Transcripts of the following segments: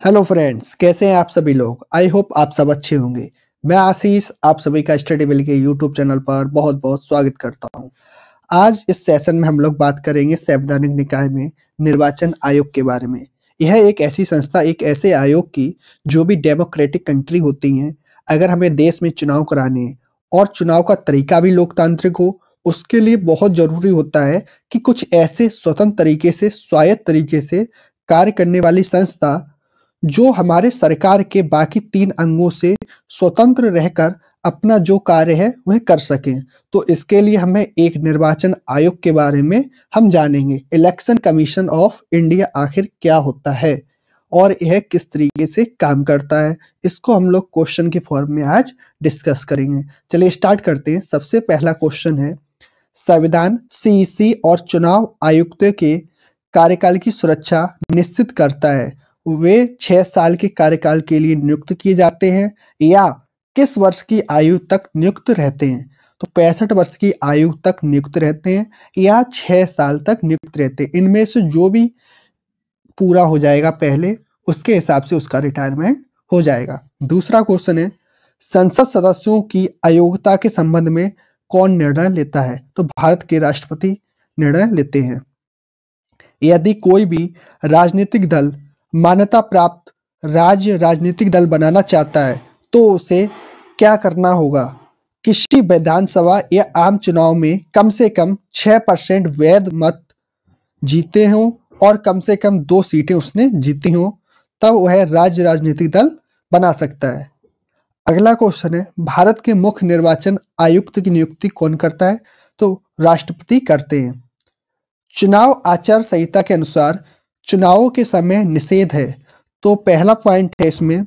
Hello friends, कैसे हैं आप सभी लोग। आई होप आप सब अच्छे होंगे। मैं आशीष आप सभी का स्टडी बिल के यूट्यूब चैनल पर बहुत बहुत स्वागत करता हूं। आज इस सेशन में हम लोग बात करेंगे संवैधानिक निकाय में निर्वाचन आयोग के बारे में। यह एक ऐसी संस्था, एक ऐसे आयोग की जो भी डेमोक्रेटिक कंट्री होती हैं, अगर हमें देश में चुनाव कराने हैं और चुनाव का तरीका भी लोकतांत्रिक हो, उसके लिए बहुत जरूरी होता है कि कुछ ऐसे स्वतंत्र तरीके से, स्वायत्त तरीके से कार्य करने वाली संस्था जो हमारे सरकार के बाकी 3 अंगों से स्वतंत्र रहकर अपना जो कार्य है वह कर सकें। तो इसके लिए हमें एक निर्वाचन आयोग के बारे में हम जानेंगे। इलेक्शन कमीशन ऑफ इंडिया आखिर क्या होता है और यह किस तरीके से काम करता है, इसको हम लोग क्वेश्चन के फॉर्म में आज डिस्कस करेंगे। चलिए स्टार्ट करते हैं। सबसे पहला क्वेश्चन है, संविधान सीईसी और चुनाव आयुक्त के कार्यकाल की सुरक्षा निश्चित करता है। वे 6 साल के कार्यकाल के लिए नियुक्त किए जाते हैं या किस वर्ष की आयु तक नियुक्त रहते हैं। तो 65 वर्ष की आयु तक नियुक्त रहते हैं या 6 साल तक नियुक्त रहते हैं। इनमें से जो भी पूरा हो जाएगा पहले, उसके हिसाब से उसका रिटायरमेंट हो जाएगा। दूसरा क्वेश्चन है, संसद सदस्यों की अयोग्यता के संबंध में कौन निर्णय लेता है। तो भारत के राष्ट्रपति निर्णय लेते हैं। यदि कोई भी राजनीतिक दल मान्यता प्राप्त राज्य राजनीतिक दल बनाना चाहता है तो उसे क्या करना होगा। किसी विधानसभा या आम चुनाव में कम से कम 6% वैध मत जीते हों और कम से कम 2 सीटें उसने जीती हों, तब वह राज्य राजनीतिक दल बना सकता है। अगला क्वेश्चन है, भारत के मुख्य निर्वाचन आयुक्त की नियुक्ति कौन करता है। तो राष्ट्रपति करते हैं। चुनाव आचार संहिता के अनुसार चुनावों के समय निषेध है। तो पहला पॉइंट है इसमें,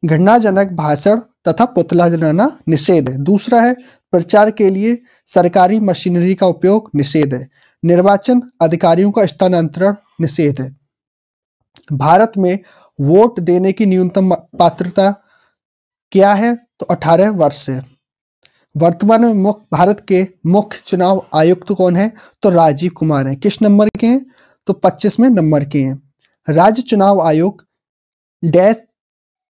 घृणाजनक भाषण तथा पुतला जलाना निषेध है। दूसरा है, प्रचार के लिए सरकारी मशीनरी का उपयोग निषेध है। निर्वाचन अधिकारियों का स्थानांतरण निषेध है। भारत में वोट देने की न्यूनतम पात्रता क्या है। तो 18 वर्ष है। वर्तमान में भारत के मुख्य चुनाव आयुक्त कौन है। तो राजीव कुमार है। किस नंबर के हैं। तो 25वें नंबर के हैं। राज्य चुनाव आयोग डैश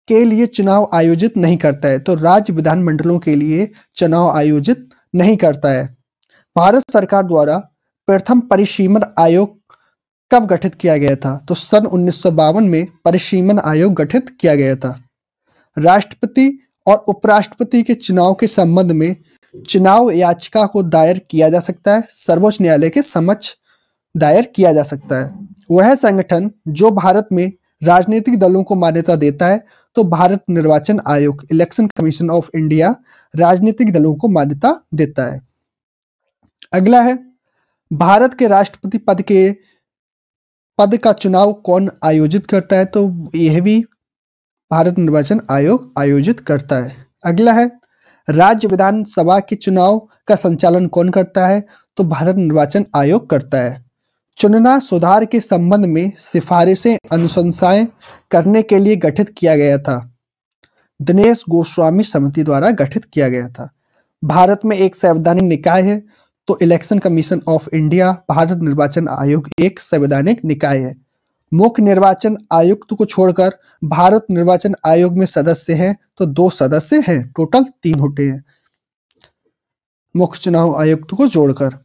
के लिए चुनाव आयोजित नहीं करता है। तो राज्य विधानमंडलों के लिए चुनाव आयोजित नहीं करता है। भारत सरकार द्वारा प्रथम परिसीमन आयोग कब गठित किया गया था। तो सन 1952 में परिसीमन आयोग गठित किया गया था। राष्ट्रपति और उपराष्ट्रपति के चुनाव के संबंध में चुनाव याचिका को दायर किया जा सकता है, सर्वोच्च न्यायालय के समक्ष दायर किया जा सकता है। वह संगठन जो भारत में राजनीतिक दलों को मान्यता देता है, तो भारत निर्वाचन आयोग इलेक्शन कमीशन ऑफ इंडिया राजनीतिक दलों को मान्यता देता है। अगला है, भारत के राष्ट्रपति पद का चुनाव कौन आयोजित करता है। तो यह भी भारत निर्वाचन आयोग आयोजित करता है। अगला है, राज्य विधानसभा के चुनाव का संचालन कौन करता है। तो भारत निर्वाचन आयोग करता है। चुनाव सुधार के संबंध में सिफारिशें अनुशंसाएं करने के लिए गठित किया गया था। दिनेश गोस्वामी समिति द्वारा गठित किया गया था। भारत में एक संवैधानिक निकाय है। तो election commission of India Bharat निर्वाचन आयोग एक संवैधानिक निकाय है। मुख्य निर्वाचन आयुक्त को छोड़कर भारत निर्वाचन आयोग में सदस्य हैं तो 2 सदस्य हैं, टोटल 3 होते हैं मुख्य चुनाव आयुक्त को जोड़कर।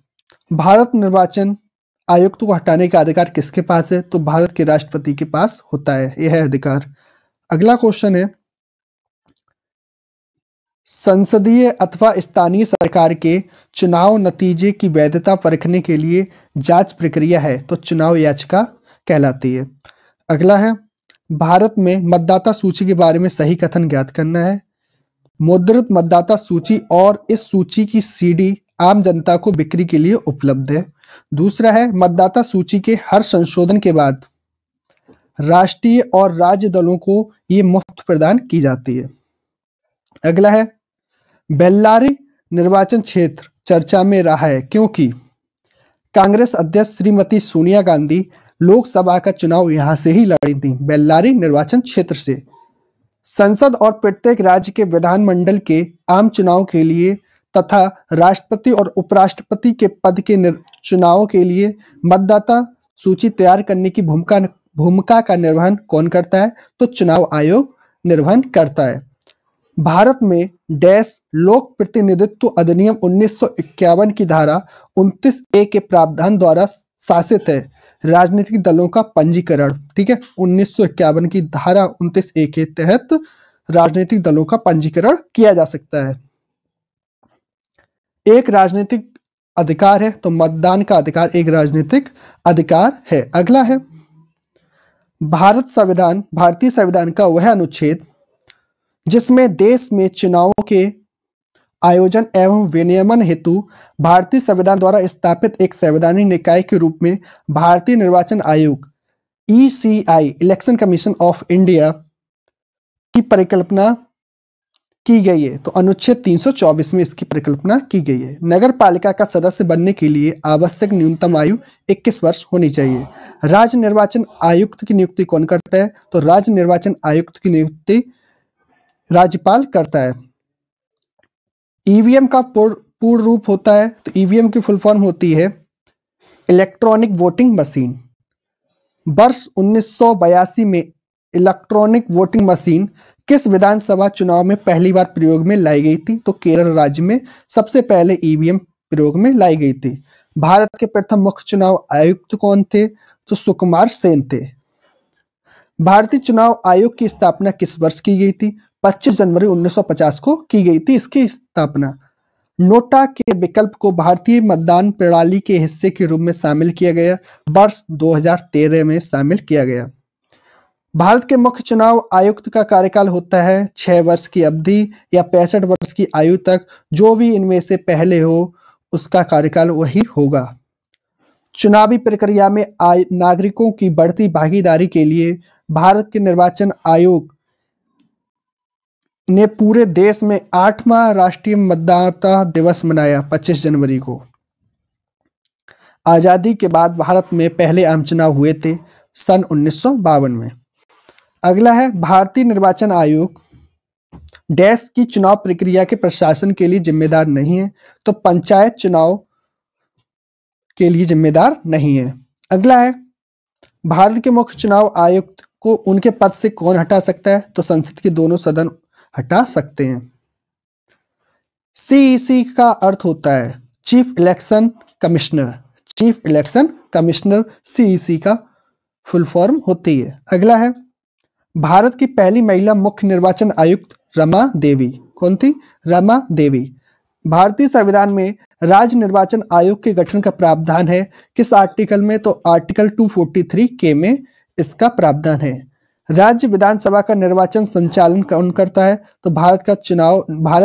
भारत निर्वाचन आयुक्त को हटाने का अधिकार किसके पास है। तो भारत के राष्ट्रपति के पास होता है यह अधिकार। अगला क्वेश्चन है, संसदीय अथवा स्थानीय सरकार के चुनाव नतीजे की वैधता परखने के लिए जांच प्रक्रिया है। तो चुनाव याचिका कहलाती है। अगला है, भारत में मतदाता सूची के बारे में सही कथन ज्ञात करना है। मुद्रित मतदाता सूची और इस सूची की सीडी आम जनता को बिक्री के लिए उपलब्ध है। दूसरा है, मतदाता सूची के हर संशोधन के बाद राष्ट्रीय और राज्य दलों को ये मुफ्त प्रदान की जाती है। अगला है, बेल्लारी निर्वाचन क्षेत्र चर्चा में रहा है क्योंकि कांग्रेस अध्यक्ष श्रीमती सोनिया गांधी लोकसभा का चुनाव यहां से ही लड़ी थी, बेल्लारी निर्वाचन क्षेत्र से। संसद और प्रत्येक राज्य के विधानमंडल के आम चुनाव के लिए तथा राष्ट्रपति और उपराष्ट्रपति के पद के चुनाव के लिए मतदाता सूची तैयार करने की भूमिका भूमिका का निर्वहन कौन करता है? तो चुनाव आयोग निर्वहन करता है। भारत में डैश लोक प्रतिनिधित्व अधिनियम 1951 की धारा 29A के प्रावधान द्वारा शासित है राजनीतिक दलों का पंजीकरण। ठीक है, 1951 की धारा 29A के तहत राजनीतिक दलों का पंजीकरण किया जा सकता है। एक राजनीतिक अधिकार है, तो मतदान का अधिकार एक राजनीतिक अधिकार है। अगला है भारतीय संविधान का वह अनुच्छेद जिसमें देश में चुनावों के आयोजन एवं विनियमन हेतु भारतीय संविधान द्वारा स्थापित एक संवैधानिक निकाय के रूप में भारतीय निर्वाचन आयोग ECI election commission of India की परिकल्पना की गई है। तो अनुच्छेद 324 में इसकी परिकल्पना की गई है। नगर पालिका का सदस्य बनने के लिए आवश्यक न्यूनतम आयु 21 वर्ष होनी चाहिए। राज्य निर्वाचन आयुक्त की नियुक्ति कौन करता है? तो राज्य निर्वाचन आयुक्त की नियुक्ति राज्यपाल करता है। ईवीएम का पूर्ण रूप होता है, तो ईवीएम की फुल फॉर्म होती है इलेक्ट्रॉनिक वोटिंग मशीन। वर्ष 1982 में इलेक्ट्रॉनिक वोटिंग मशीन किस विधानसभा चुनाव में पहली बार प्रयोग में लाई गई थी? तो केरल राज्य में सबसे पहले ईवीएम प्रयोग में लाई गई थी। भारत के प्रथम मुख्य चुनाव आयुक्त कौन थे? तो सुकुमार सेन थे। भारतीय चुनाव आयोग की स्थापना किस वर्ष की गई थी? 25 जनवरी 1950 को की गई थी इसकी स्थापना। नोटा के विकल्प को भारतीय मतदान प्रणाली के हिस्से के रूप में शामिल किया गया, वर्ष 2013 में शामिल किया गया। भारत के मुख्य चुनाव आयुक्त का कार्यकाल होता है 6 वर्ष की अवधि या 65 वर्ष की आयु तक, जो भी इनमें से पहले हो उसका कार्यकाल वही होगा। चुनावी प्रक्रिया में नागरिकों की बढ़ती भागीदारी के लिए भारत के निर्वाचन आयोग ने पूरे देश में 8वां राष्ट्रीय मतदाता दिवस मनाया 25 जनवरी को। आजादी के बाद भारत में पहले आम चुनाव हुए थे सन 1952 में। अगला है भारतीय निर्वाचन आयोग डैश की चुनाव प्रक्रिया के प्रशासन के लिए जिम्मेदार नहीं है, तो पंचायत चुनाव के लिए जिम्मेदार नहीं है। अगला है भारत के मुख्य चुनाव आयुक्त को उनके पद से कौन हटा सकता है? तो संसद के दोनों सदन हटा सकते हैं। CEC का अर्थ होता है chief election commissioner. Chief election commissioner CEC का फुल फॉर्म होती है। अगला है भारत की पहली महिला मुख्य निर्वाचन आयुक्त रमा देवी। कौन थी? रमा देवी। भारतीय संविधान में राज्य निर्वाचन आयोग के गठन का प्रावधान है किस आर्टिकल में? तो आर्टिकल 243K में इसका प्रावधान है। राज्य विधानसभा का निर्वाचन संचालन कौन करता है? तो भारत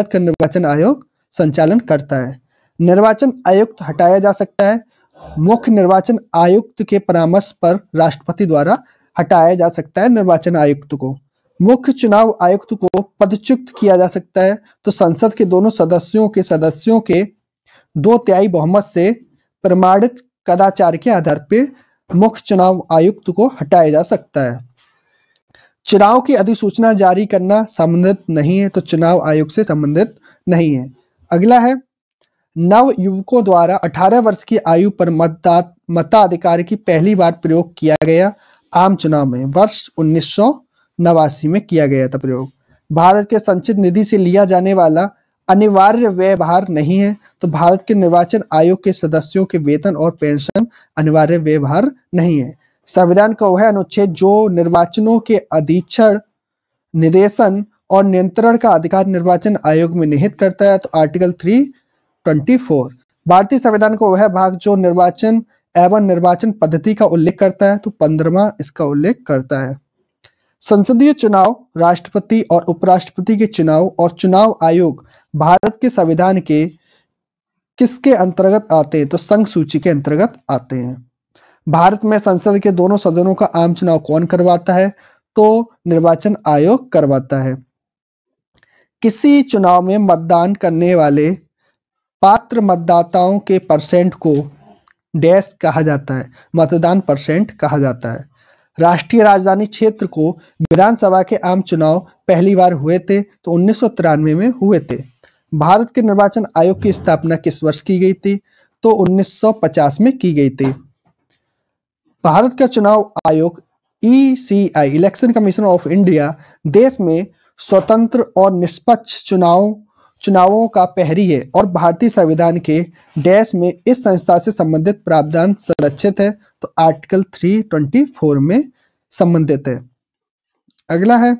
का निर्वाचन आयोग संचालन करता है। निर्वाचन आयुक्त हटाया जा सकता है। मुख्य निर्वाचन आयुक्त के परामर्श पर राष्ट्रपति द्वारा हटाया जा सकता है निर्वाचन आयुक्त को। मुख्य चुनाव आयुक्त को पदच्युत किया जा सकता है, तो संसद के दोनों सदस्यों के 2/3 बहुमत से प्रमाणित कदाचार के आधार पर मुख्य चुनाव आयुक्त को हटाया जा सकता है। चुनाव की अधिसूचना जारी करना संबंधित नहीं है, तो चुनाव आयोग से संबंधित नहीं है। अगला है नव युवकों द्वारा 18 वर्ष की आयु पर मताधिकार की पहली बार प्रयोग किया गया आम चुनाव में, वर्ष 1989 में किया गया था प्रयोग। भारत के संचित निधि से लिया जाने वाला अनिवार्य व्यवहार नहीं है, तो भारत के निर्वाचन आयोग के सदस्यों के वेतन और पेंशन अनिवार्य व्यवहार नहीं है। संविधान का वह अनुच्छेद जो निर्वाचनों के अधीक्षण, निदेशन और नियंत्रण का अधिकार निर्वाचन आयोग में निहित करता है, तो आर्टिकल 324। भारतीय संविधान का वह भाग जो निर्वाचन एवं निर्वाचन पद्धति का उल्लेख करता है, तो 15वां इसका उल्लेख करता है। संसदीय चुनाव, राष्ट्रपति और उपराष्ट्रपति के चुनाव और चुनाव आयोग भारत के संविधान के किसके अंतर्गत आते हैं? तो संघ सूची के अंतर्गत आते हैं। भारत में संसद के दोनों सदनों का आम चुनाव कौन करवाता है? तो निर्वाचन आयोग करवाता है। किसी चुनाव में मतदान करने वाले पात्र मतदाताओं के परसेंट को डैश कहा जाता है, मतदान परसेंट कहा जाता है। राष्ट्रीय राजधानी क्षेत्र को विधानसभा के आम चुनाव पहली बार हुए थे, तो 1993 में हुए थे। भारत के निर्वाचन आयोग की स्थापना किस वर्ष की गई थी? तो 1950 में की गई थी। भारत का चुनाव आयोग ECI election commission of India देश में स्वतंत्र और निष्पक्ष चुनावों का प्रहरी है और भारतीय संविधान के डैश में इस संस्था से संबंधित प्रावधान संरक्षित है। तो आर्टिकल 324 में संबंधित है। अगला है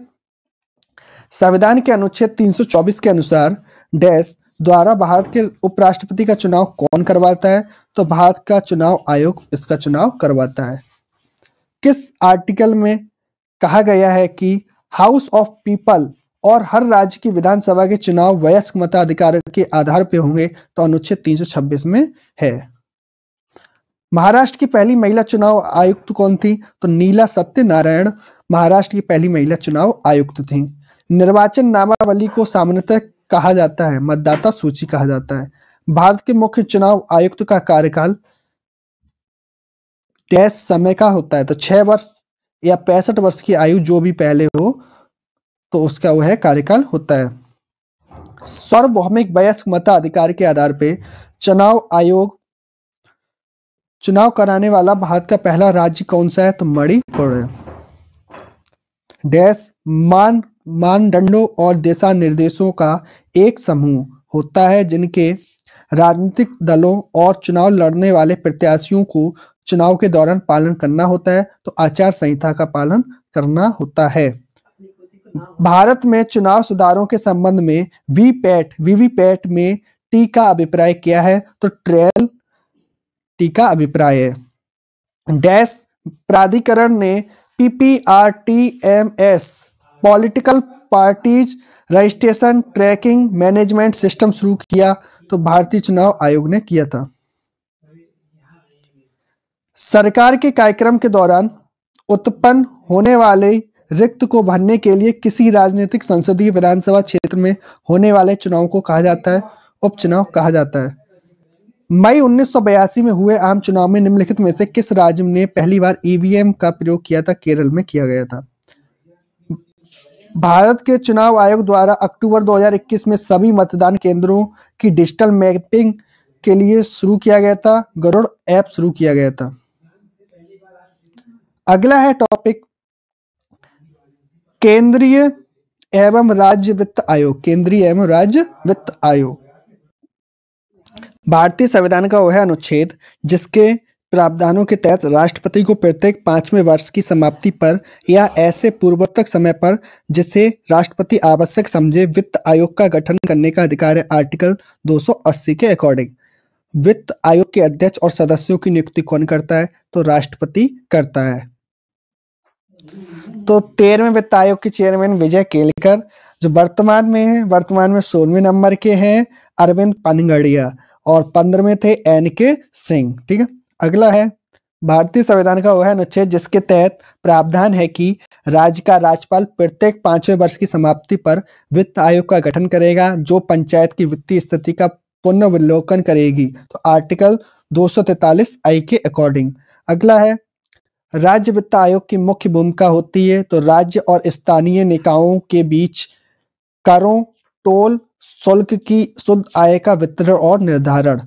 संविधान के अनुच्छेद 324 के अनुसार डैश द्वारा भारत के उपराष्ट्रपति का चुनाव कौन करवाता है? तो भारत का चुनाव आयोग इसका चुनाव करवाता है। किस आर्टिकल में कहा गया है कि हाउस ऑफ पीपल और हर राज्य की विधानसभा के चुनाव वयस्क मताधिकार के आधार पर होंगे? तो अनुच्छेद 326 में है। महाराष्ट्र की पहली महिला चुनाव आयुक्त कौन थी? तो नीला सत्यनारायण महाराष्ट्र की पहली महिला चुनाव आयुक्त थी। निर्वाचन नामावली को सामान्यतः कहा जाता है मतदाता सूची कहा जाता है। भारत के मुख्य चुनाव आयुक्त का कार्यकाल डैश समय का होता है। तो 6 वर्ष या 65 वर्ष की आयु जो भी पहले हो तो उसका वह कार्यकाल होता है। सार्वभौमिक वयस्क मताधिकार के आधार पर चुनाव कराने वाला भारत का पहला राज्य कौन सा है? तो मणिपुर है। डैश मानदंडों और दिशा निर्देशों का एक समूह होता है जिनके राजनीतिक दलों और चुनाव लड़ने वाले प्रत्याशियों को चुनाव के दौरान पालन करना होता है। तो आचार संहिता का पालन करना होता है। भारत में चुनाव सुधारों के संबंध में वीवीपैट में टी का अभिप्राय क्या है? तो ट्रेल टी का अभिप्राय है। डैश प्राधिकरण ने PPRTMS political parties registration tracking management system शुरू किया? तो भारतीय चुनाव आयोग ने किया था। सरकार के कार्यक्रम के दौरान उत्पन्न होने वाले रिक्त को भरने के लिए किसी राजनीतिक संसदीय विधानसभा क्षेत्र में होने वाले चुनाव को कहा जाता है उपचुनाव कहा जाता है। मई 1982 में हुए आम चुनाव में निम्नलिखित में से किस राज्य ने पहली बार EVM का प्रयोग किया था? केरल में किया गया था। भारत के चुनाव आयोग द्वारा अक्टूबर 2021 में सभी मतदान केंद्रों की डिजिटल मैपिंग के लिए शुरू किया गया था। गरुड़ ऐप शुरू किया गया था। अगला है टॉपिक केंद्रीय एवं राज्य वित्त आयोग। केंद्रीय एवं राज्य वित्त आयोग भारतीय संविधान का वह अनुच्छेद जिसके प्रावधानों के तहत राष्ट्रपति को प्रत्येक 5वें वर्ष की समाप्ति पर या ऐसे पूर्वोत्तर समय पर जिसे राष्ट्रपति आवश्यक समझे वित्त आयोग का गठन करने का अधिकार है। आर्टिकल 280 के अकॉर्डिंग वित्त आयोग के अध्यक्ष और सदस्यों की नियुक्ति कौन करता है? तो राष्ट्रपति करता है। तो 13वें वित्त आयोग के चेयरमैन विजय केलकर जो वर्तमान में 16वें नंबर के हैं अरविंद पनगड़िया और 15वें थे NK सिंह। ठीक है। अगला है भारतीय संविधान का वह अनुच्छेद जिसके तहत प्रावधान है कि राज्य का राज्यपाल प्रत्येक 5वें वर्ष की समाप्ति पर वित्त आयोग का गठन करेगा जो पंचायत की वित्तीय स्थिति का पुनर्विलोकन करेगी। तो आर्टिकल 243 I के अकॉर्डिंग। अगला है राज्य वित्त आयोग की मुख्य भूमिका होती है तो राज्य और स्थानीय निकायों के बीच करों टोल शुल्क की शुद्ध आय का वितरण और निर्धारण।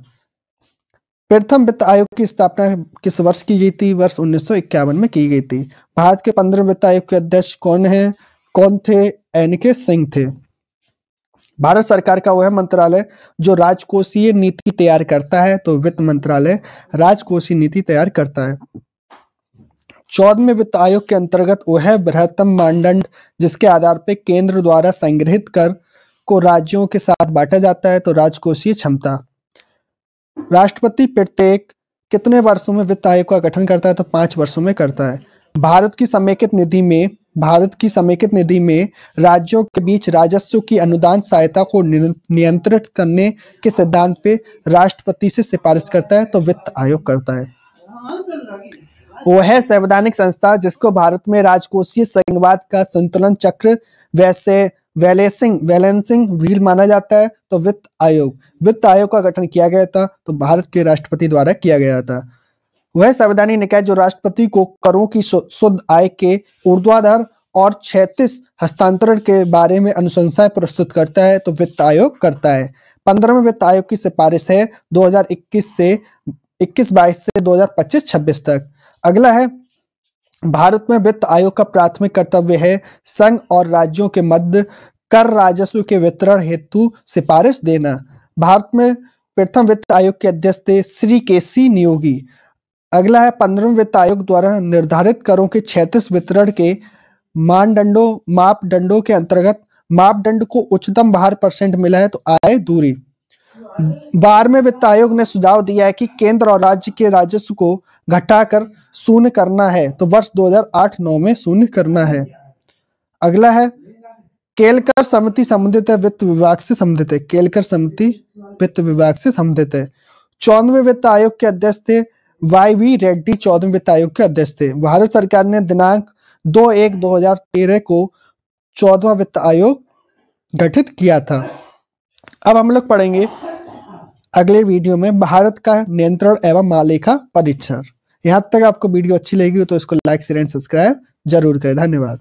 प्रथम वित्त आयोग की स्थापना किस वर्ष की गई थी? वर्ष 1951 में की गई थी। भारत के 15वें वित्त आयोग के अध्यक्ष कौन थे? NK सिंह थे। भारत सरकार का वह मंत्रालय जो राजकोषीय नीति तैयार करता है तो वित्त मंत्रालय राजकोषीय नीति तैयार करता है। 14वें वित्त आयोग के अंतर्गत वह बृहत्तम मानदंड जिसके आधार पर केंद्र द्वारा संग्रहित कर को राज्यों के साथ बांटा जाता है तो राजकोषीय क्षमता। राष्ट्रपति प्रत्येक कितने वर्षों में वित्त आयोग का गठन करता है? तो 5 वर्षों में करता है। भारत की समेकित निधि में राज्यों के बीच राजस्व की अनुदान सहायता को नियंत्रित करने के सिद्धांत पे राष्ट्रपति से सिफारिश करता है तो वित्त आयोग करता है। वह है संवैधानिक संस्था जिसको भारत में राजकोषीय संघवाद का संतुलन चक्र बैलेंसिंग व्हील माना जाता है तो वित्त आयोग का गठन किया गया था तो भारत के राष्ट्रपति द्वारा किया गया था। वह संवैधानिक निकाय जो राष्ट्रपति को करों की शुद्ध आय के ऊर्ध्वाधर और क्षैतिज हस्तांतरण के बारे में अनुशंसाएं प्रस्तुत करता है तो वित्त आयोग करता है। 15वें वित्त आयोग की सिफारिश है 2021-22 से 2025-26 तक। अगला है भारत में वित्त आयोग का प्राथमिक कर्तव्य है संघ और राज्यों के मध्य कर राजस्व के वितरण हेतु सिफारिश देना। भारत में प्रथम वित्त आयोग के अध्यक्ष थे श्री केसी नियोगी। अगला है 15वें वित्त आयोग द्वारा निर्धारित करों के 36 वितरण के मापदंडों के अंतर्गत मापदंड को उच्चतम 12% मिला है तो आय दूरी। 12वें वित्त आयोग ने सुझाव दिया है कि केंद्र और राज्य के राजस्व को घटाकर शून्य करना है तो वर्ष 2008-9 में शून्य करना है। अगला है केलकर समिति संबंधित है वित्त विभाग से संबंधित है। केलकर समिति वित्त विभाग से संबंधित है। 14वें वित्त आयोग के अध्यक्ष थे वाई रेड्डी। 14वें वित्त आयोग के अध्यक्ष थे। भारत सरकार ने दिनांक 2/1/2013 को 14वां वित्त आयोग गठित किया था। अब हम लोग पढ़ेंगे अगले वीडियो में भारत का नियंत्रण एवं महालेखा परीक्षण। यहाँ तक आपको वीडियो अच्छी लगी हो तो इसको लाइक शेयर एंड सब्सक्राइब जरूर करें। धन्यवाद।